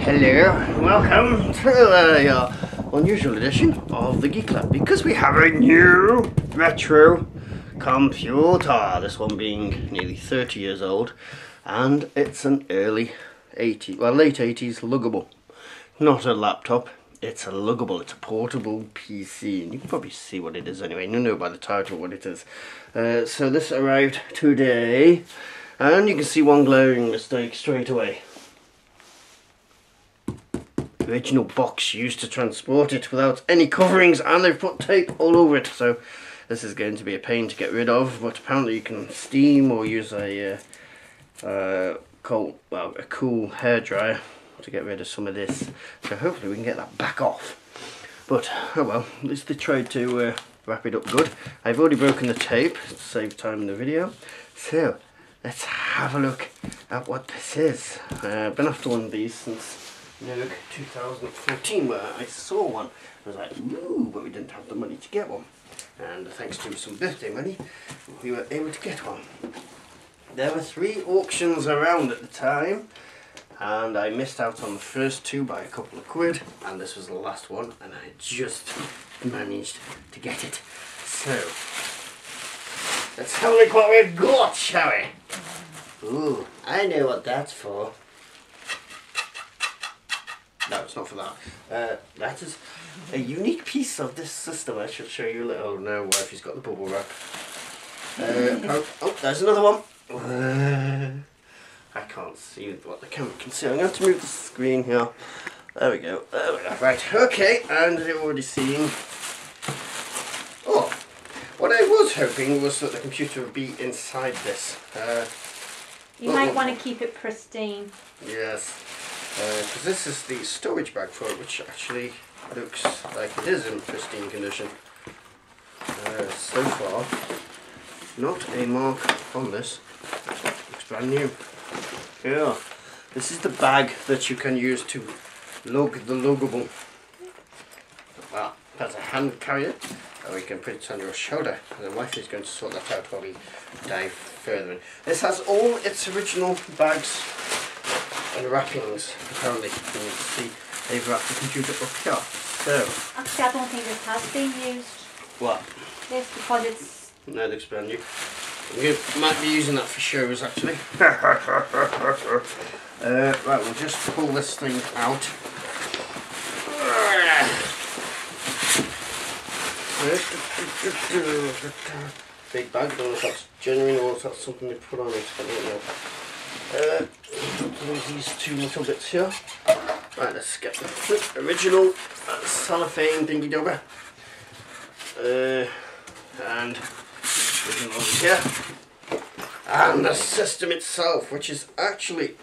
Hello, welcome to a unusual edition of the Geek Club because we have a new retro computer. This one being nearly 30 years old, and it's an early 80s, well late 80s luggable. Not a laptop, it's a luggable, it's a portable PC, and you can probably see what it is anyway. You know by the title what it is. So this arrived today, and you can see one glaring mistake straight away. Original box used to transport it without any coverings, and they've put tape all over it, so this is going to be a pain to get rid of. But apparently you can steam or use a cool hairdryer to get rid of some of this, so hopefully we can get that back off. But oh well, at least they tried to wrap it up good. I've already broken the tape to save time in the video, so let's have a look at what this is. I've been after one of these since 2014, where I saw one. I was like, ooh, but we didn't have the money to get one. And thanks to some birthday money, we were able to get one. There were 3 auctions around at the time, and I missed out on the first 2 by a couple of quid, and this was the last one, and I just managed to get it. So, let's have a look what we've got, shall we? Ooh, I know what that's for. No, it's not for that. That is a unique piece of this system. I should show you a little. Oh no, wifey's got the bubble wrap. Oh, there's another one. I can't see what the camera can see. I'm going to have to move the screen here. There we go. There we go. Right, okay, and you're already seeing. Oh, what I was hoping was that the computer would be inside this. You might want to keep it pristine. Yes. Because this is the storage bag for it, which actually looks like it is in pristine condition. So far, not a mark on this. Looks brand new. Yeah, this is the bag that you can use to lug the luggable. Well, that's a hand carrier, or you can put it on your shoulder. And the wife is going to sort that out while we dive further in. This has all its original bags and wrappings. Apparently, you can see they've wrapped the computer up here. So, actually, I don't think this has been used. What? This, because it's. No, it looks brand new. Might be using that for shows actually. Right, we'll just pull this thing out. Big bag. I don't know if that's genuine or if that's something they put on it. I don't know. These 2 little bits here. Right, let's get the original cellophane thingy dobber. And original over here. And the system itself, which is actually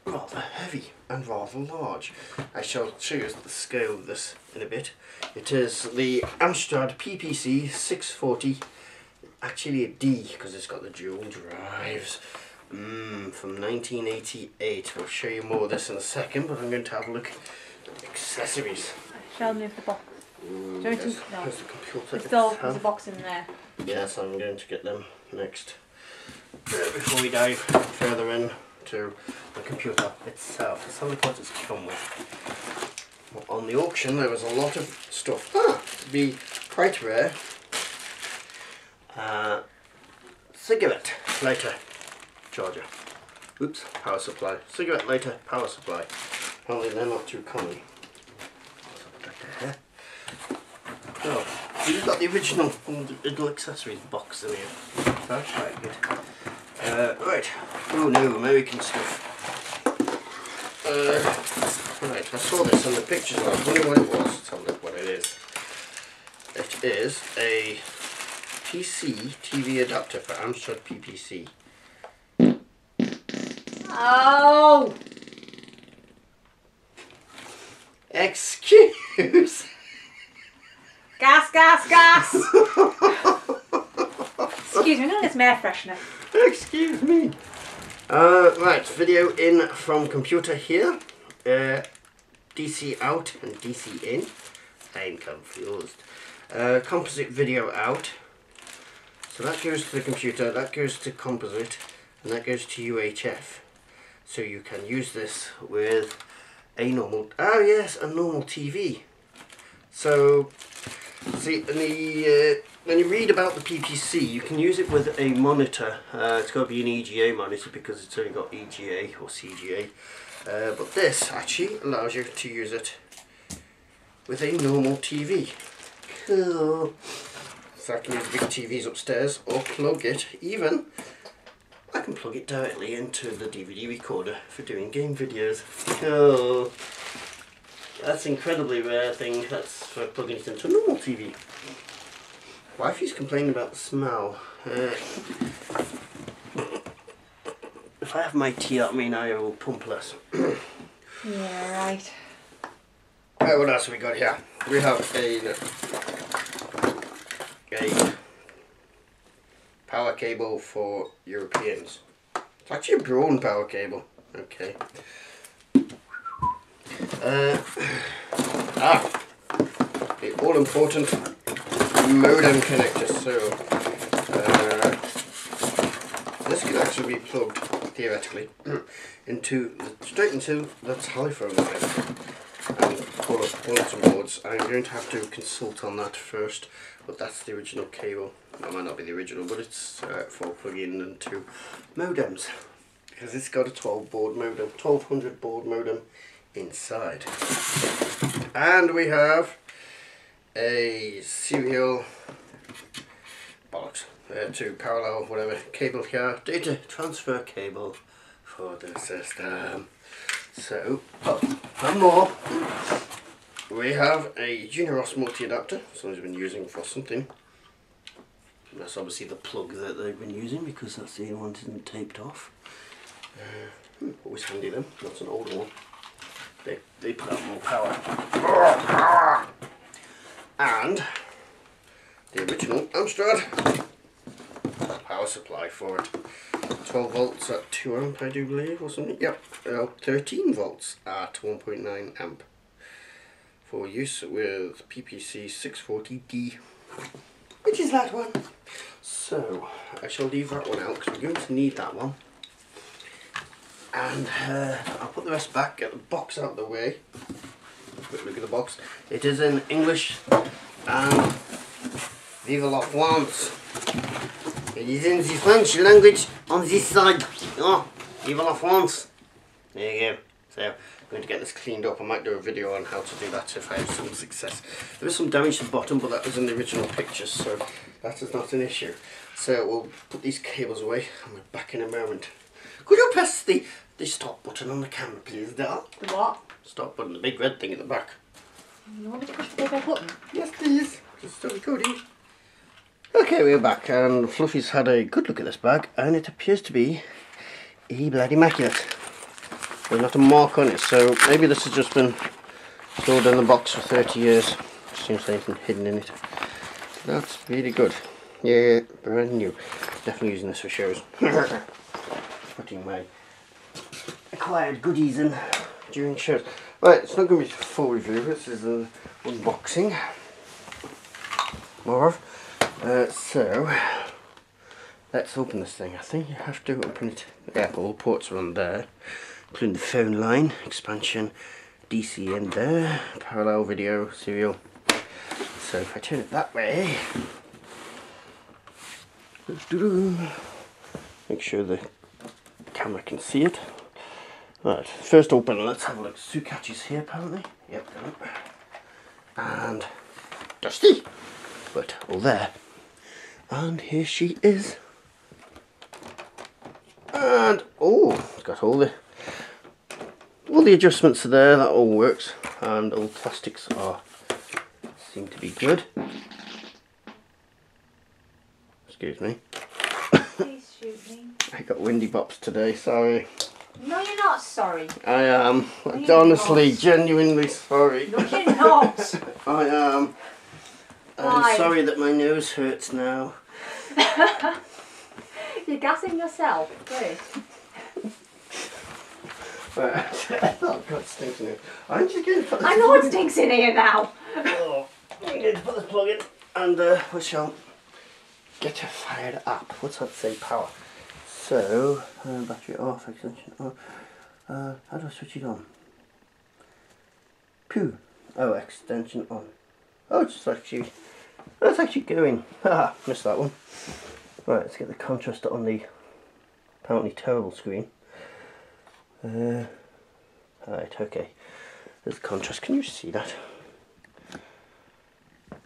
rather heavy and rather large. I shall show you the scale of this in a bit. It is the Amstrad PPC 640. Actually a D, because it's got the dual drives. From 1988. We'll show you more of this in a second, but I'm going to have a look at the accessories. I shall move the box. No. The computer still there's a box in there. Yes, I'm going to get them next. Before we dive further in to the computer itself. Let's have a look what it's come with. Well, on the auction there was a lot of stuff. To be quite rare. Cigarette lighter charger. Oops, power supply. Cigarette lighter power supply. Apparently they're not too common. So, you've got the original little accessories box in here. That's quite good. Right. Oh no, American stuff. Right, I saw this in the pictures. I was wondering what it was. Let's have a look what it is. It is a PC TV adapter for Amstrad PPC. Oh! Excuse? Gas, gas, gas! Excuse me, I'm going to get some air freshener. Excuse me. Right, video in from computer here. DC out and DC in. I'm confused. Composite video out. So that goes to the computer, that goes to composite, and that goes to UHF. So you can use this with a normal, oh yes, a normal TV. So, see, when you read about the PPC, you can use it with a monitor. It's got to be an EGA monitor because it's only got EGA or CGA. But this actually allows you to use it with a normal TV. Cool. So I can use big TVs upstairs or plug it, even I can plug it directly into the DVD recorder for doing game videos. Cool. That's an incredibly rare thing. That's for plugging it into a normal TV. Wifey's complaining about the smell. If I have my tea, that means I will pump less. Yeah, right. Right, what else have we got here? We have a power cable for Europeans. It's actually a Braun power cable. Okay. The all-important modem connector. So this can actually be plugged theoretically straight into the telephone line and pull up bulletin boards. I'm going to have to consult on that first, but that's the original cable. That might not be the original, but it's for plugging into modems because it's got a 1200 baud modem inside. And we have a serial bollocks to parallel whatever cable here, data transfer cable for the system. So, and more, we have a Junior Ross multi-adapter. Someone's been using for something. That's obviously the plug that they've been using because that's the only one that isn't taped off. Always handy them. That's an older one. They put out more power. And the original Amstrad power supply for it. 12 volts at 2 amp, I do believe, or something. Yep, 13 volts at 1.9 amp for use with PPC 640D, which is that one. So I shall leave that one out because we're going to need that one. And I'll put the rest back, get the box out of the way. Quick look at the box. It is in English and Vive la France. It is in the French language on this side. Oh, Vive la France. There you go. So I'm going to get this cleaned up. I might do a video on how to do that if I have some success. There is some damage to the bottom, but that was in the original pictures, so that is not an issue. So we'll put these cables away and we're back in a moment. Could you press the stop button on the camera, please, Dad? The what? Stop button, the big red thing at the back. You want me to push the big red button? Yes, please. Just start recording. Okay, we're back, and Fluffy's had a good look at this bag, and it appears to be a bloody immaculate. There's not a mark on it, so maybe this has just been stored in the box for 30 years. Seems there's anything hidden in it. That's really good. Yeah, brand new. Definitely using this for shows. Putting my acquired goodies in during shows. Right, it's not going to be a full review. This is an unboxing. More of. So let's open this thing. I think you have to open it. Yeah, all ports are on there, including the phone line, expansion, DC in there, parallel video, serial. So if I turn it that way, make sure the camera can see it. Right, first open, let's have a look. Sukatchi's here apparently. Yep, and Dusty, but all there. And here she is. And oh, it's got all the adjustments are there. That all works, and all plastics seem to be good. Excuse me. Please shoot me. I got windy bops today. Sorry. No, you're not sorry. I am. No, Honestly, genuinely sorry. No, you're not. I am. I'm sorry that my nose hurts now. You're gassing yourself. Great. Right. Oh God, it stinks in here. I'm just going to put this I know it stinks in here now. Oh, I'm going to put this plug in and we shall get her fired up. What's that say? Power. So, battery off, extension off. How do I switch it on? Pew. Oh, extension on. Oh, it's actually going. Haha, missed that one. Right, let's get the contrast on the apparently terrible screen. Right, okay. There's the contrast. Can you see that?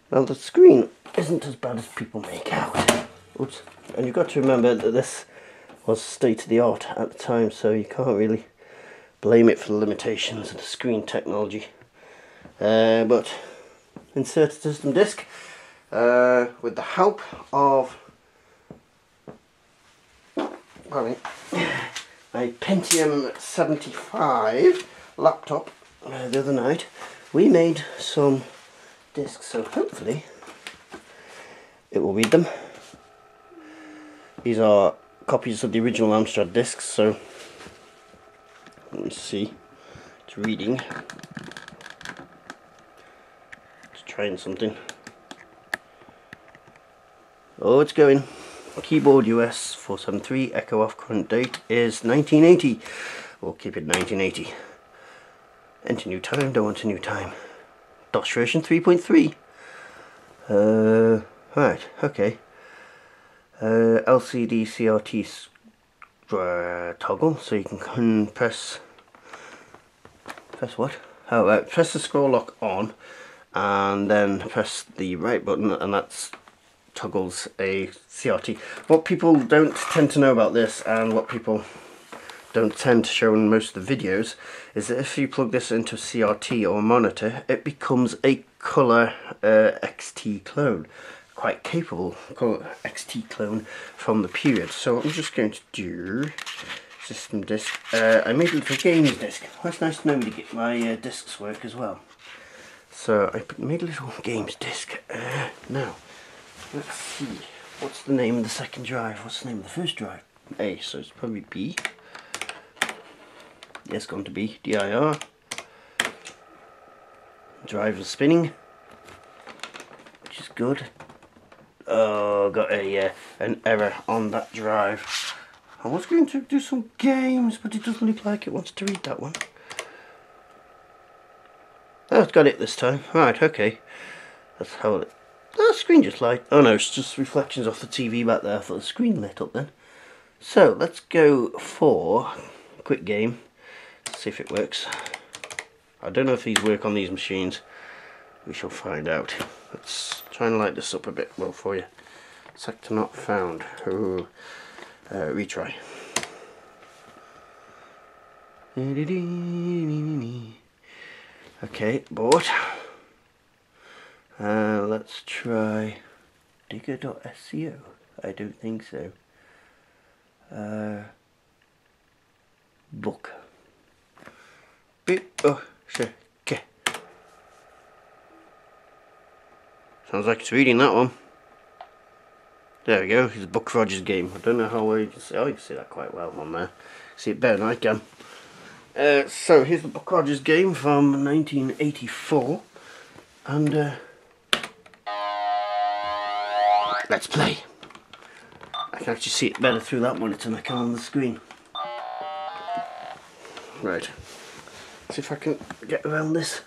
Well, the screen isn't as bad as people make out. Oops. And you've got to remember that this was state of the art at the time, so you can't really blame it for the limitations of the screen technology. But insert a system disk with the help of a Pentium 75 laptop the other night. We made some discs, so hopefully it will read them. These are copies of the original Amstrad discs, so let me see. It's reading. It's trying something. Oh, it's going. Keyboard US 473, echo off, current date is 1980. We'll keep it 1980. Enter new time, don't want a new time. DOS version 3.3. Right, okay. LCD CRT toggle, so you can press what? Oh, right, press the scroll lock on and then press the right button, and that's toggles a CRT. What people don't tend to know about this, and what people don't tend to show in most of the videos, is that if you plug this into a CRT or a monitor, it becomes a colour XT clone. Quite capable colour XT clone from the period. So I'm just going to do system disk. I made a little games disk. Well, it's nice to know me to get my discs work as well. So I made a little games disk. Now, let's see. What's the name of the second drive? What's the name of the first drive? A, so it's probably B. Yes, going to be DIR. Drive is spinning, which is good. Oh, got a an error on that drive. I was going to do some games, but it doesn't look like it wants to read that one. Oh, it's got it this time. Right, okay. That's how it... Oh, the screen just light. Oh no, it's just reflections off the TV back there. I thought the screen lit up then. So, let's go for a quick game. Let's see if it works. I don't know if these work on these machines. We shall find out. Let's try and light this up a bit well for you. Sector not found. Ooh. Retry. Okay, board. Let's try digger.sco. I don't think so. Book. Okay. Sounds like it's reading that one. There we go, it's Buck Rogers game. I don't know how well you can see. Oh, you can see that quite well on there. See it better than I can. So here's the Buck Rogers game from 1984. And let's play. I can actually see it better through that monitor than I can on the screen. Right. See if I can get around this.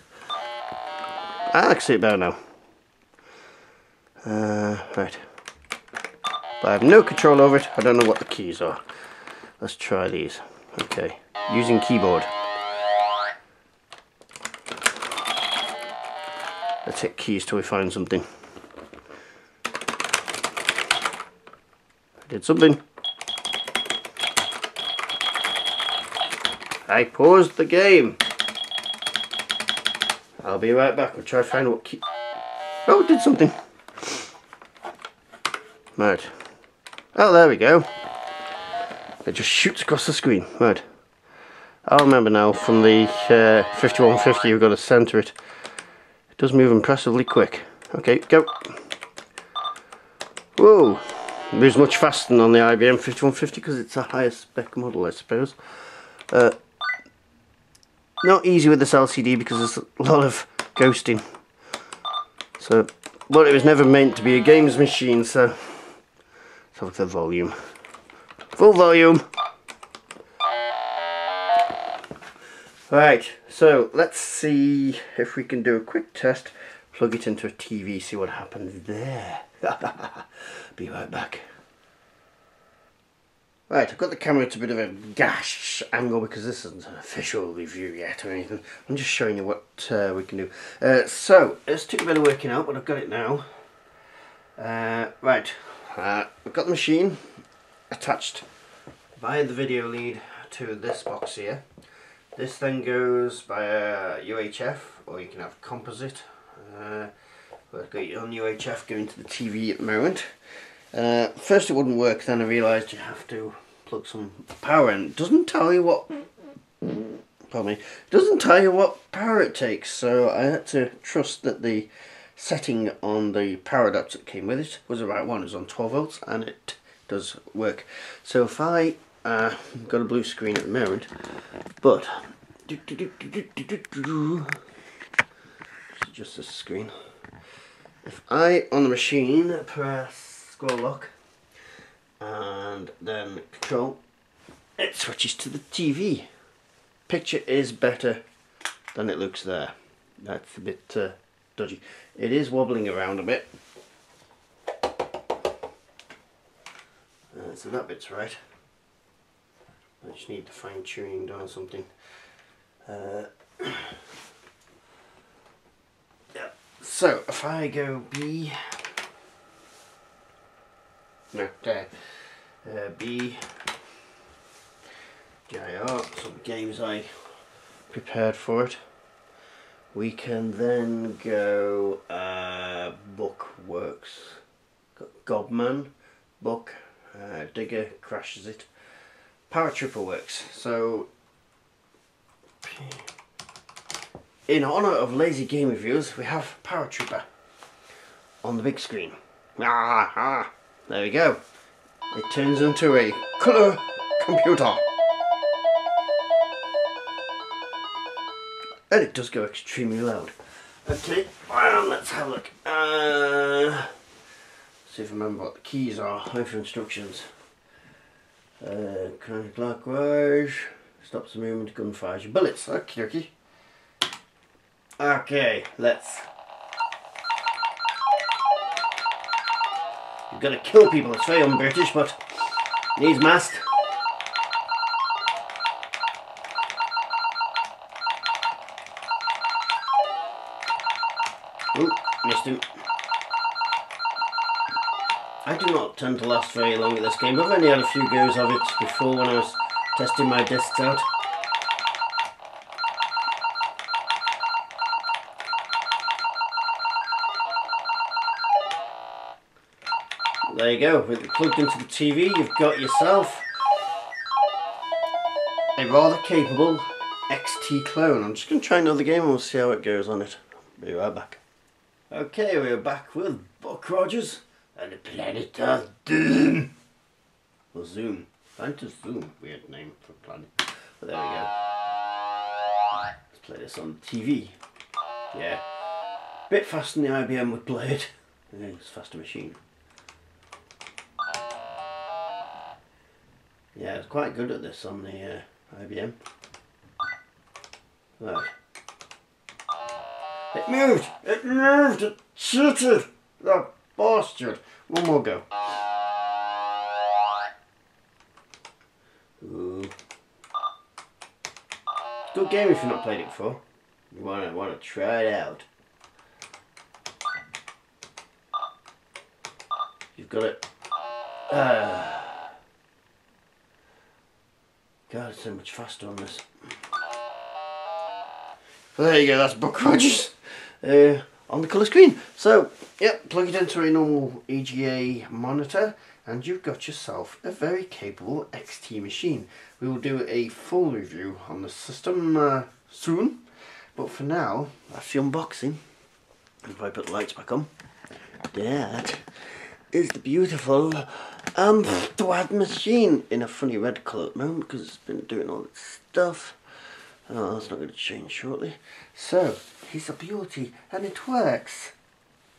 I can see it better now. Right. But I have no control over it. I don't know what the keys are. Let's try these. Okay. Using keyboard. Let's hit keys till we find something. I did something. I paused the game. I'll be right back. I'll try to find what key... Oh, it did something. Right. Oh, there we go. It just shoots across the screen. Right. I'll remember now from the 5150 you've got to centre it. It does move impressively quick. Okay, go. Whoa. It moves much faster than on the IBM 5150 because it's a higher spec model, I suppose. Not easy with this LCD because there's a lot of ghosting. So, but it was never meant to be a games machine, so let's have a look at the volume. Full volume. Right, so let's see if we can do a quick test. Plug it into a TV, see what happens there. Be right back. Right, I've got the camera at a bit of a gash angle because this isn't an official review yet or anything. I'm just showing you what we can do. So, it's took a bit of working out, but I've got it now. Right, I've got the machine attached via the video lead to this box here. This then goes by UHF, or you can have composite. But I've got it on UHF going to the TV at the moment. First it wouldn't work, then I realised you have to plug some power in. It doesn't tell you what, pardon me, it doesn't tell you what power it takes, so I had to trust that the setting on the power adapter that came with it was the right one. It was on 12 volts and it does work. So if I got a blue screen at the moment, but just this screen. If I on the machine press scroll lock and then control, it switches to the TV. Picture is better than it looks there. That's a bit dodgy. It is wobbling around a bit. So that bit's right. I just need the fine tuning done or something. Yeah. So if I go B, no, there, B, GIR, some games I prepared for it. We can then go Book works. Got Gobman, Book, Digger crashes it. Power Tripper works. So in honour of lazy game reviews, we have Power Tripper on the big screen. There we go. It turns into a colour computer. And it does go extremely loud. Okay, well, let's have a look. See if I remember what the keys are. Home for instructions. Counterclockwise. Stops the movement, gun fires your bullets. Okie dokie. Okay, let's. You've got to kill people. It's very un-British, but needs must. Oh, missed him. I do not tend to last very long at this game. I've only had a few goes of it before when I was testing my discs out. There you go, with it plugged into the TV, you've got yourself a rather capable XT clone. I'm just going to try another game and we'll see how it goes on it. Be right back. Okay, we're back with Buck Rogers and the Planet of Doom. Or Zoom. Planet of Zoom, weird name for a planet. But there we go. Let's play this on TV. Yeah. Bit faster than the IBM would play it. It's a faster machine. Yeah, it's quite good at this on the IBM. Right. It moved! It moved! It cheated! That bastard! One more go. Ooh. Good game if you've not played it before. You wanna try it out. You've got it. God, it's so much faster on this. Well, there you go, that's Buck Rogers on the colour screen. So, yep, plug it into a normal EGA monitor and you've got yourself a very capable XT machine. We will do a full review on the system soon, but for now, that's the unboxing. If I put the lights back on, that is the beautiful Amstrad machine in a funny red colour at the moment because it's been doing all its stuff. Oh, that's not going to change shortly. So, it's a beauty and it works.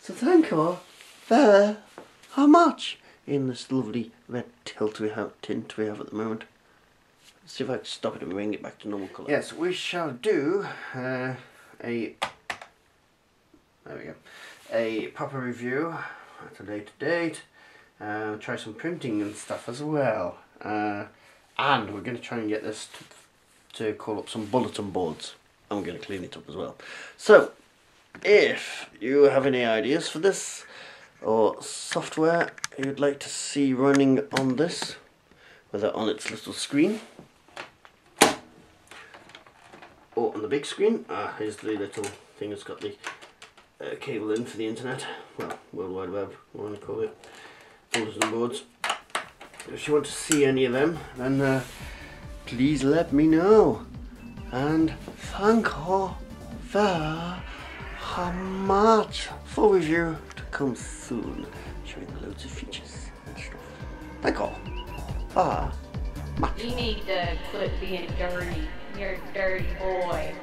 So thank you very much in this lovely red tint we have at the moment. Let's see if I can stop it and bring it back to normal colour. Yes, we shall do a proper review at a later date. Try some printing and stuff as well. And we're going to try and get this to call up some bulletin boards. And we're going to clean it up as well. So, if you have any ideas for this, or software you'd like to see running on this, whether on its little screen, or on the big screen, here's the little thing that's got the cable in for the internet, well, World Wide Web, what want to call it, bulletin boards. If you want to see any of them, then please let me know. And thank you very much. Full review to come soon, showing loads of features and stuff. Thank you. Bye. You need to quit being dirty. You're a dirty boy.